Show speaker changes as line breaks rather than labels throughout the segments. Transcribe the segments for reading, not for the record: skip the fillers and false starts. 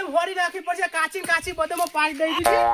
બદામ હોરી નાખી પડશે કાચી કાચી બદામો પાડી દઈ દીધી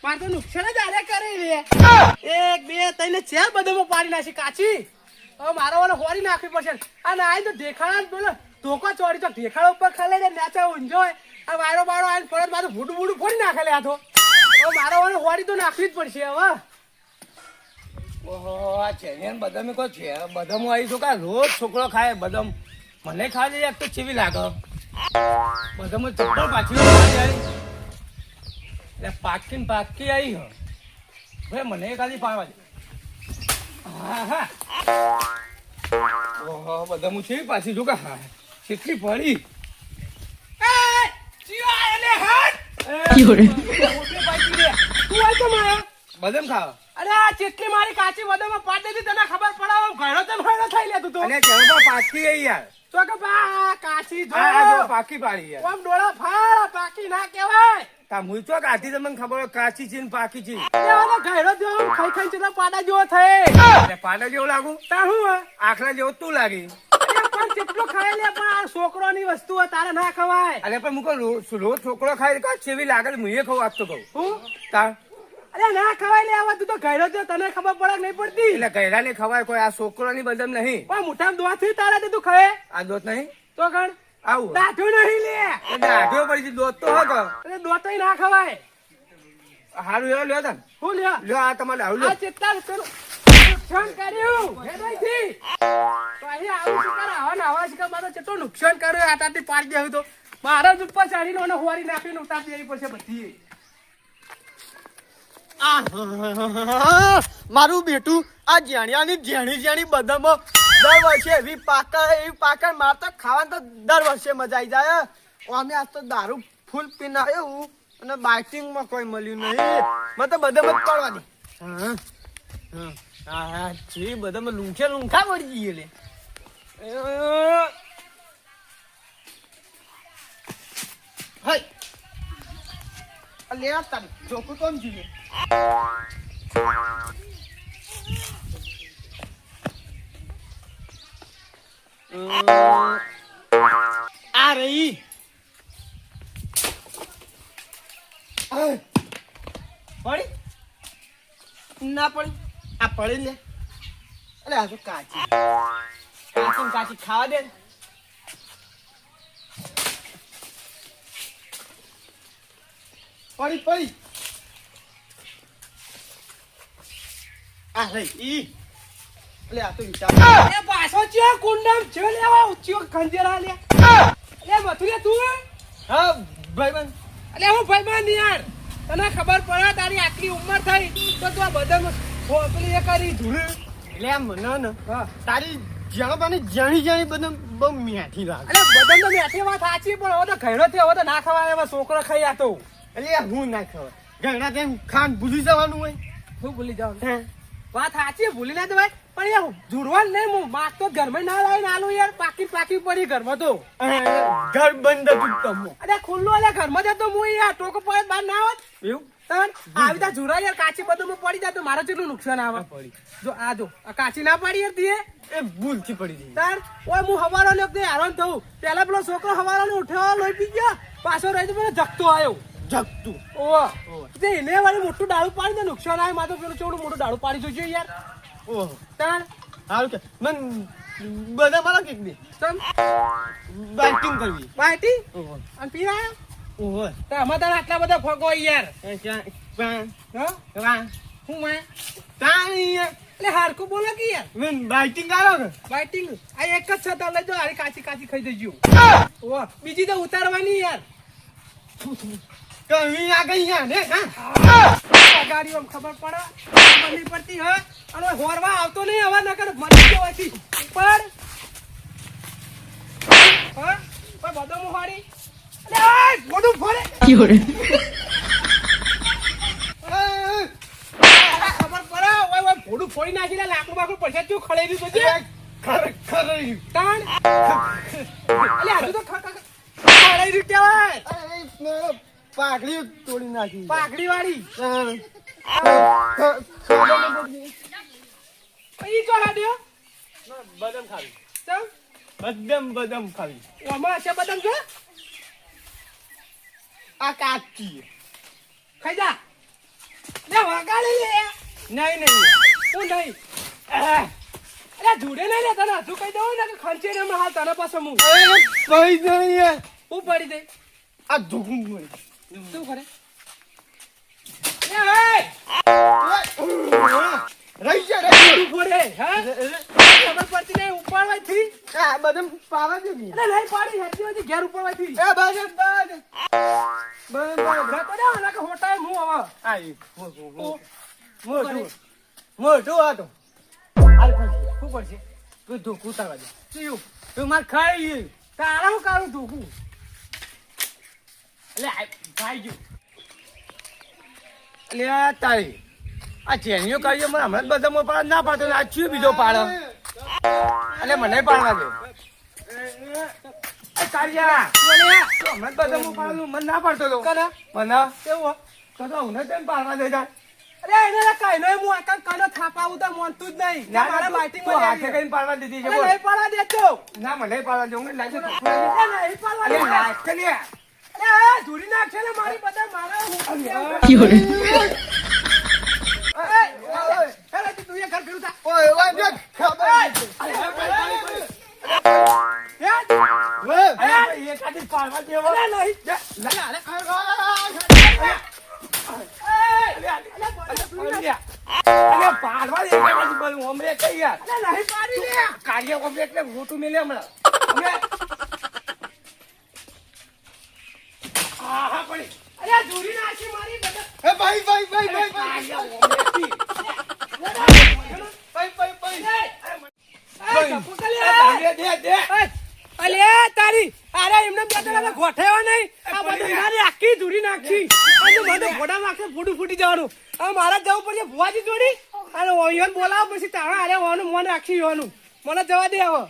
મારે તો નુકસાન જ આરે કરી લે 1 2 3 4 બદામો પાડી નાખી કાચી હવે મારો વાળો હોરી નાખવી પડશે અને આ તો દેખાડા જ બોલો ધોકો ચોરી તો દેખાડા ઉપર ખાલે ને નાચા ઊંઝો આ વાયરો બારો આઈને ફરજ મારું ભૂડું ભૂડું ફોડી નાખે લે આ તો હવે મારો વાળો હોરી તો નાખવી જ પડશે હવે
ઓહો આ છે ને બદામ કો છે બદામ આવી છો કા રોજ છોકરો ખાય બદામ મને ખાલી એક તો ચેવી લાગે બદામ ચપ્પલ પાછી જાય પાકી આવી હો ભાઈ મને ખાલી પાડવા દે હા હા ઓહો બદામ છે પાછી જો કા હા કેટલી પડી બદામ ખાવા
અરે આ ચેટલી મારી કાચી બદામમાં પાટ દીધી તને ખબર પડાવ ઘણો તો ફાયદો થઈ લે તું તો
અને કેવો પાકી ગઈ યાર
તો કે બા કાચી જો
પાકી પાડી યાર
ઓમ ડોળા ફાળ પાકી ના કહેવાય
તા મુઈ તો કાચી તમને ખબર કાચી છે ને પાકી છે
એવાનો ઘણો જો ખાઈ ખાઈ ચલા પાડા જેવો થાય
એટલે પાડા જેવો લાગુ
તા હું
આખલા જેવો તું લાગી
પણ કેટલો ખાય લે પણ આ છોકરોની વસ્તુ તારે ના ખવાય
અરે પણ મુકો રોજ છોકરો ખાય કા ચેવી લાગે મુએ ખાવ આપતો કહું
હું
તા
અરે ના ખવાય લે આવા તું તો ઘેરો જો તને ખબર પડે નહીં પડતી
એટલે ગયરા ને ખવાય કોઈ આ છોકરાની બદામ નહીં
પણ મોઢામાં દોત થી તારા તું ખાય
આ દોત નહીં
તો કણ
આવું
દાઢું નહીં લે
દાઢો પડી દોત તો હો
અરે દોતય ના ખવાય
હારું એવો લ્યો તન
હું લ્યો
લ્યો આ તમારે હારું
આ
લ્યો
ચિત્તા પેલું નુકસાન કર્યું હેડાઈથી તો અહીં આવું શું કરે હવા નાવા છે કે મારો કેટલું નુકસાન કર્યું આટાથી પાડી દેવું તો મારા જ ઉપર ચડીને અને હોરી નાખીને ઉતારી દેવી પડશે બધી
મારું બેટું આ જાણ્યાની જેણી બદામો દર વર્ષે એવી પાકર માર તો ખાવાનું તો દર વર્ષે મજા આવી જાય અમે આજ તો દારૂ ફૂલ પીને આવ્યો હું અને બાઇટિંગમાં કોઈ મળ્યું નહીં મને તો બદામ જ પાડવા દે હા જે બદામ લૂંખા પડી ગઈ લે લે તારી જોકું કોમ જોઈએ
આ રહી
પડી ના પડી આ પડી લે અરે આ તો કાચી ખાવા દે પડી આ રહી ઈ એટલે આ તો વિચાર
એ પાછો ચિયો કુંડમ છે લેવા ઉચ્ચો ખંજરા લે એ મથુરે તું
હા ભાઈબંધ
અલે હું ભાઈબંધ યાર તને ખબર પડે તારી આટલી ઉંમર થઈ તો તું આ બદામ પેલી એ કરી ધૂળ
એટલે આમ ને તારી જાણી બદામ બહુ મીઠી લાગે
અલે બદામ તો મેઠી વાત સાચી પણ હવે તો ઘેડો થયો હવે તો ના ખવાય એમાં છોકરો ખાઈ આતો
એટલે હું ના ખબર ઘણા તેમ ખાન ભૂલી જવાનું હોય
હું ભૂલી જાઉં વાત સાચી ભૂલી ના જવાય પણ યાર જુડવાન નહીં હું માગ તો ઘરમાં ના લાવીને આલું યાર પાકી પડી ઘરમાં તો
ઘર બંધ હતું તમો
અરે ખુલ્લું અલે ઘરમાં જતો હું યાર ટોકો પડે બહાર ના આવત
એવું
તન આવી તા જુરા યાર કાચી બધું પડી જાય તો મારે કેટલું નુકસાન આવે
પડી
જો આ કાચી ના પાડી યાર તીએ
એ ભૂલથી પડી ગઈ
તાર ઓય હું હવારો ને વખતે હેરાન થયું પેલા પેલો છોકરો હવારો ને ઉઠ્યો લોહી પી ગયો પાછો રહી તો મને જગતો આવ્યો
જગતું
ઓ તે એને વાળી મોટું ડાળું પાડી દે નુકસાન આવે મારે તો પેલું ચોડું મોટું ડાળું પાડી જોજો યાર
ઓહ
તાર
હારું કે મન બધા મારા કેક દે
તમ
બાઇટિંગ કરવી
બાઈટી
ઓહ
અને પીરા
ઓહ
તો આમાં તાર આટલા બધા ફોગો યાર
વાહ
હું મેં
તાણી
એટલે હારકું બોલે કે યાર
મન બાઇટિંગ આલો કે
બાઈટિંગ આ એક જ છે તો લઈ જો આરી કાચી કાચી ખાઈ જજો ઓ બીજી તો ઉતારવાની યાર
કઈ આ ગઈ યાર ને
ગાડીઓ ખબર પડે નહીં પડતી હા અને હોરવા આવતો નહીં હવા નકર મરી ગયો હતી ઉપર હા કોઈ બદો મોહાડી અરે મોઢું ફોડે ખબર પડે ઓય ભોડું ફોડી નાખી લે લાકડું બાકડું પૈસા ચૂ ખળેરી તો છે
ખરેખર
તાણ અલે આજુ તો ખળેરી કહેવાય
પાઘડી તોડી નાખી
પાઘડી વાળી ઈ તો હાડ્યો
બદામ ખાવી
ચમ
બદામ ખાલી
આમાં હશે બદામ જો
આ કાચી
ખાઈ જા લે વગાડી લે
નહીં
હું નહીં અરે જોડે નહીં લે તને હજુ કહી દઉં ને કે ખંચે ને હમણાં હાલ તને પાછો હું
પૈ નહીં
હું પડી દઈ
આ ધોકું મળી
શું કરે
રહી જા
ઉભો રે હા ખબર પડતી નહીં ઉપાડવાથી
આ બદામ પાવા દે ને
અરે નહીં પાડી હેતી હોય ઘેર ઉપાડવાથી
એ બસ
ઘટો દે આના કે હોટાય હું હવે
આઈ મોટું આ તો
શું પડશે
તું ધોકું તાવા દે
ચિયું
તું માર ખાઈ
તારા હું કાઢું ધોકું
એટલે ભાઈ ગયું એટલે આ તારી આ ચેનીઓ કાઢીએ મને હમણાં જ બધા પાડ ના પાડતો આ ચિયો બીજો પાડો એટલે મને પાડવા દે એ કાઢ્યા હમણાં જ બધા પાડલું મને ના પાડતો તો
કના
મને
કેવું
તો હું તેમ પાડવા દેતા
અરે એને કઈ નહીં હું આકા કનો થાપાવું તો મોનતું જ નહીં
ના
મારા
ના
માઇટિંગ
તું
માં
હાથે કઈ પાડવા દીધી છે
અરે
બોલ.
નહીં પાડવા દેતો
ના મને પાડવા દે હું લાગે
નહીં પાડવા
અરે
દેતો
નાખ કે લે
અરે ધૂરી નાખશે ને મારી બધા મારા હું અરે તું એ ઘર ફેરું થા
ઓય ઓય દેખ ખબર
એ
એ કાઢી પાડવા દેવો
અરે નહીં
અરે પાડવા દે કાઢી બોલ ઓમરે કઈ યાર
અરે નહીં પાડી લે
કાર્ય ઓમરે એટલે મોટું મેલે હમણાં અમે હા પડી
અરે ધૂરી નાખી મારી બધા
એ ભાઈ
કાર્ય ઓમરેથી. એ ચપ્પુ
દે
અલે તારી અરે એમને બે જણા ગોઠેવા નહીં આ બધું મારી આખી ધૂરી નાખી અને મને ફોડા માખે ફૂટું ફૂટી જવાનું હવે મારે જવું પડશે ભુવાજી જોડી અને ઓયન બોલાવો પછી તારા અરે ઓનું મન રાખી હોવાનું મને જવા દે હવે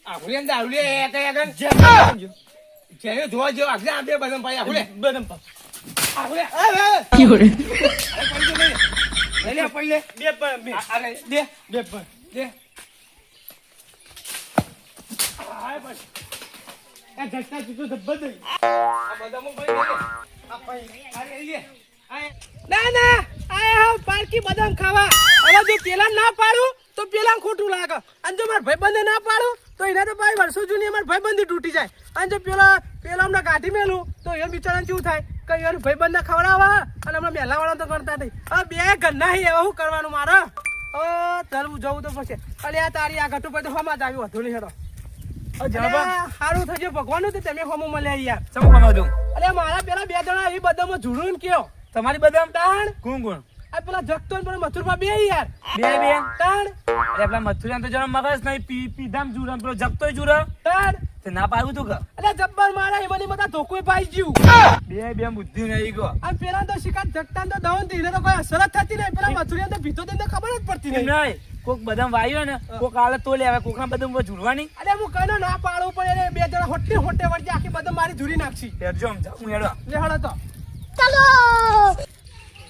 આખુલે દારૂલે એ કયા ગન જેને જોવા જો આગળ આ બે બદમ ભાઈ આખુલે આખુલે લે પડી લે બે અરે દે દે આય બસ એ જસ્તા તું ધબ્બત આ બદામો ભાઈ આ ભાઈ અરે લે આય
ના ના આયા હા પારકી બદામ ખાવા હવે જો પેલા ના પાડું તો પેલા ખોટું લાગે અને જો મારા ભાઈબંધે ના પાડું તો એના તો ભાઈ વર્ષો જૂની અમારી ભાઈબંધી તૂટી જાય અને જો પેલા હમણાં કાઢી મેલું તો એ બિચારાને શું થાય કે એનું ભાઈબંધને ખવડાવવા અને હમણાં મહેલાવાળા તો કરતા નહીં હવે બે ઘરના હી એવા શું કરવાનું મારે ધરવું જવું તો પડશે અરે આ તારી આ ઘટુ પર તો હમા જ આવ્યું વધુ નહીં હેડો સારું થશે ભગવાન તો તમે હોમો મળ્યા યાર
શું કરવા દઉં
અરે મારા પેલા બે જણા એ બધામાં જોડું ને કયો
તમારી બદામ
તાણ
કોણ
આ પેલા જગતો ને પેલા મથુરમાં બે યાર
બે
તાણ
અરે પેલા મથુરિયા તો જરા મગજ નહીં પીધામ જુરમ પેલો જગતોય જુર
તાણ
તે ના પાડવું તું કે
અરે જબ્બર મારા એ મને બધા ધોકોય પાઈ ગયું
બે બુદ્ધિ નહીં ગયો
અને પેલા તો શિકાર જગતા તો દવન થી તો કોઈ અસર જ થતી નહીં પેલા મથુરિયા તો ભીતો તેને ખબર જ પડતી નહીં
નહીં કોક બદામ વાયો ને કોક આલે તો લેવા કોક ના બદામ ઝુરવાની
અરે હું કઈ ના પાડવું પડે બે જણા હોટે વળજે આખી બધા મારી ધૂરી નાખશી
હેડજો હું હેડો
લે હળો તો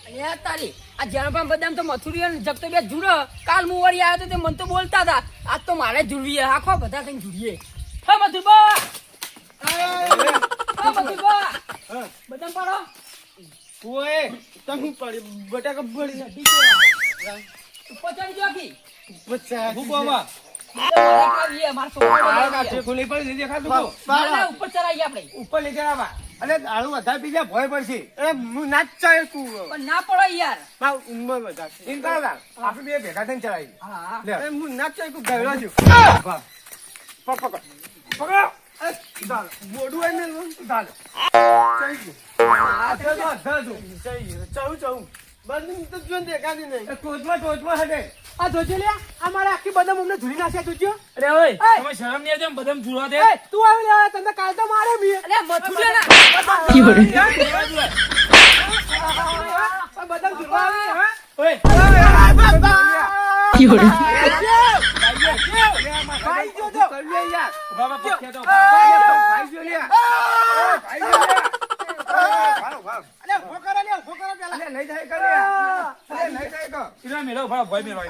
અરે તારી આ જણપા બદામ તો મથુરી જગતો બે જુરો કાલ હું વળી આવ્યો તો તે મને તો બોલતા હતા આજ તો મારે જુરવીએ આખો બધા કઈ જુરીએ હે મથુરબા હે મથુરબા બદામ પાડો
ઓય તમ પડી બટાકા બળી
ઉપર ચડી જો કી
બચ્ચા ભૂકોમાં
મારે કાવીએ માર
આ
છોકરો
છે ખુલી પડી દેખાતું તો
મારે ઉપર ચડાઈએ આપણે
ઉપર લઈ જવા અરે દારૂ વધારે પી જાય ભય પડશે અરે હું નાચ ચાય કુ
પણ ના પડો યાર
મા ઉંમર વધારે ઇન કરા આપણે બે ભેગા થઈને ચલાવી
હા
લે અરે હું નાચ ચાય કુ ગળવા જો વાહ પકડ પકડ એ દાલ બોડું આઈ ને દાલ ચાઈ ગયો આ તો દો ચાઈ ચાઉ બંધ તો જોન દેખાતી નહીં ટોચમાં હટે
આ જોજે લે આ મારા આખી બદામ અમને ધૂરી નાખ્યા જોજો
અરે ઓય તમે શરમ નહીં આવતી બદામ ઝુરવા દે
એ તું આવી લે તને કાલ તો મારે મી
અરે મથુરી
બદામ ધૂરવા આવી હા
ઓય
ભાઈ જો તો
બાબા પક્યા તો
ભાઈ જો લે
અલે ઉભો કરો પેલા
લઈ જાય કરે લઈ જાય તો
ઇરા મેલો ભાઈ મેલો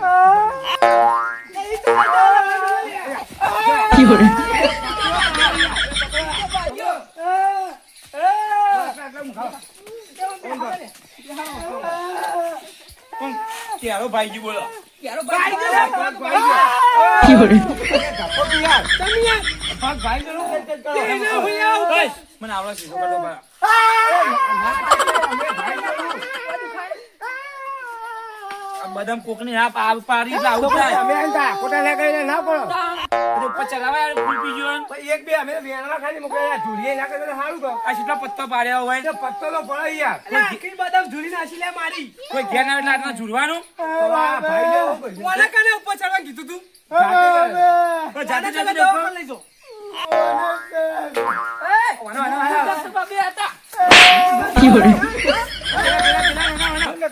કેરો ભાઈજી બોલો
ક્યારો
ભાઈ
ભાઈ
ગયો, ભાઈ ગયો.
મને આવડે સીધો કરતો બરા. આ બદામ કોકની હા પાડી એટલે આવું થાય.
અમે આંધા ખોટા લાગે ના પડો
એટલે ઉપર ચલાવાય યાર, ફૂલ પી ગયો ને.
પણ એક બે અમે વેણવા ખાલી મોકલ્યા ધૂળીએ નાખે તો સારું કહો
આ કેટલા પત્તો પાડ્યા હોય
તો પત્તો તો પડે યાર
આખી બદામ ઝૂલી નાસી લે મારી.
કોઈ ઘેર ના એટલે આટલા ઝૂડવાનું
વાહ, ભાઈ ને એવું કર્યું.
કોને કને ઉપર ચડવા કીધું તું?
તો જાતે
જાતે
જાતે
દવાખાને લઈ જાઓ.
ડોક્ટર બાબે હતા.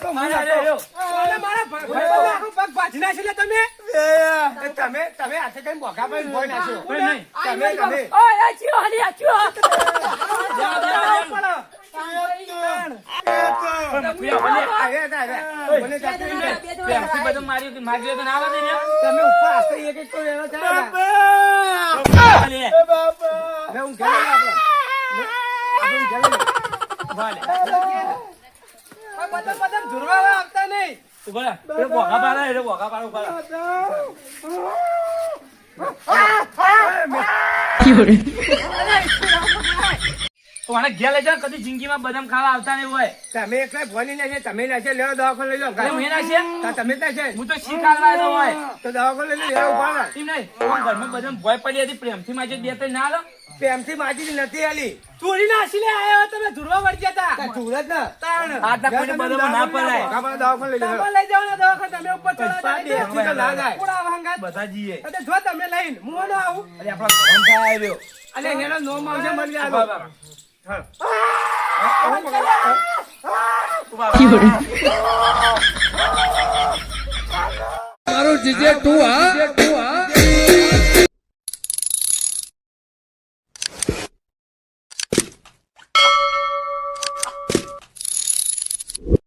કોને મારા ભાઈબંધનો આખો પગ ભાજી નાસી લે તમે?
તમે હાથે કઈ બોખા ભાઈ ભોય નાખ્યો
કોઈ નહીં.
તમે
ઓય, આ ચિયો, હાલી, આ ચિયો.
મને જાતે
બે જણા
પ્રેમથી બધું મારી મારી તો ના આવે ને
તમે ઉપર હાથે એક એક તો એનો ચાલે
લે.
હવે હું ઘરે લઈ આપણે
ભલે.
આ બદામ ઝૂરવા આવતા નહીં.
ઉભા રહે. એ બોગા પાડે, એ બોગા પાડે, ઉભા રહે. તો આને ઘેર લઈ જાઓ, કદી જિંદગીમાં બદામ ખાવા આવતા નહીં હોય.
તમે એકલા ભોની નાખે તમે નાખે લેવો દવાખાને લઈ જાઓ
કેમ એ ના છે?
તમે જ નાખે
હું તો શીખાડવા આવ્યો હોય.
તો દવાખાને લઈ લેવો ઉભા રહો.
એમ નહીં. પણ ઘરમાં બદામ ભોય પડી હતી, પ્રેમથી માજે બે ત્રણ ના લો.
પ્રેમથી માજી નથી આલી
ચોરી નાસી લે આયા હો તમે ઝૂરવા વળી ગયા તા.
સુરત ના
તાણ.
આટલા કોઈને બદામ ના પડાય.
દવાખાને લઈ
તમે
જાઓ
લઈ જાઓ ને દવાખાને, તમે ઉપર ચડવા
પૈસા
જાય.
બે થી તો ના જાય.
કોણ આવા હંગાત?
બધા જઈએ.
એટલે જો તમે લઈને હું ન આવું.
અરે આપણા ઘરમાં થાય આવ્યો.
અલે એનો નો માવજે મળી
ઉભા
આવ્યો
રહે.
મારું જીજે તું હા